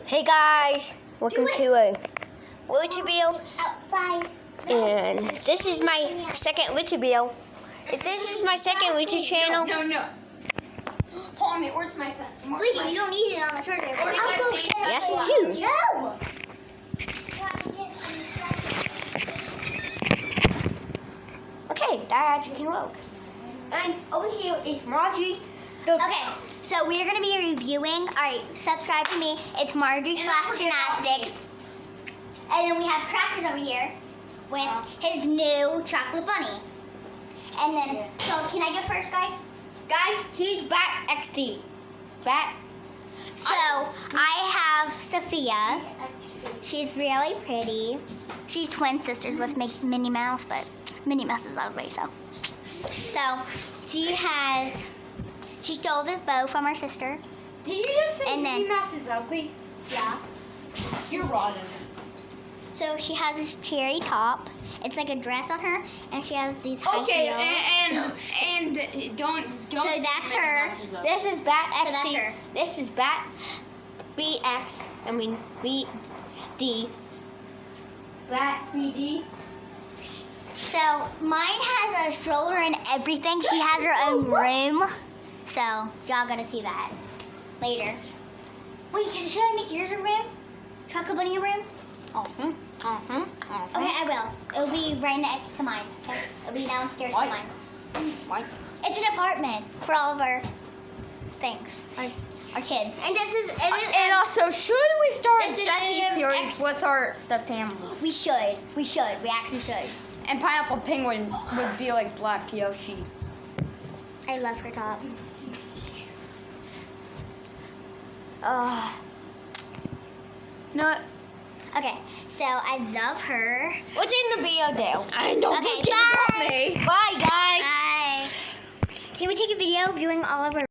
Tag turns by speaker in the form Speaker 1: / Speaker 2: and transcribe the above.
Speaker 1: Hey guys, welcome to a Witcherville,
Speaker 2: Outside.
Speaker 1: and this is my second Witcherville. This is my second Witcher channel.
Speaker 3: No. Palmy, where's my son?
Speaker 2: Wait, you don't need it on the charger.
Speaker 1: Yes, I do.
Speaker 2: No.
Speaker 1: Okay, that actually can work. And over here is Marjorie.
Speaker 2: Okay, so we're gonna be reviewing. All right, subscribe to me. It's Marjorie slash Gymnastics. And then we have Crackers over here with his new chocolate bunny. And then, so can I go first, guys?
Speaker 1: Guys, he's Bat XD. Bat.
Speaker 2: So I have Sophia. She's really pretty. She's twin sisters with Minnie Mouse, but Minnie Mouse is ugly, so. She stole the bow from her sister.
Speaker 3: Did you just say
Speaker 2: And then-
Speaker 3: Minnie Mouse is ugly?
Speaker 2: Yeah.
Speaker 3: You're rotten.
Speaker 2: So she has this cherry top. It's like a dress on her, and she has these high heels.
Speaker 3: and don't.
Speaker 2: So that's her.
Speaker 1: This is Bat
Speaker 2: So
Speaker 1: XD.
Speaker 2: that's her.
Speaker 1: This is Bat BD. Bat BD.
Speaker 2: So mine has a stroller and everything. She has her own room. So y'all gonna see that later. Wait, should I make yours a room? Chocolate Bunny a room? Okay, I will. It'll be right next to mine. Okay, it'll be downstairs to
Speaker 3: What?
Speaker 2: mine.
Speaker 3: What?
Speaker 2: It's an apartment for all of our things, our kids.
Speaker 1: And this is
Speaker 3: And also, should we start a
Speaker 1: This is
Speaker 3: Jackie
Speaker 1: an
Speaker 3: series
Speaker 1: ex-
Speaker 3: with our stuffed animals?
Speaker 2: We should. We actually should.
Speaker 3: And Pineapple Penguin would be like Black Yoshi.
Speaker 2: I love her top.
Speaker 3: No,
Speaker 2: Okay, so I love her.
Speaker 1: what's in the video, Dale?
Speaker 3: I don't
Speaker 2: Okay,
Speaker 3: forget
Speaker 2: bye.
Speaker 3: about me.
Speaker 1: Bye, guys.
Speaker 2: Bye. Can we take a video of doing all of our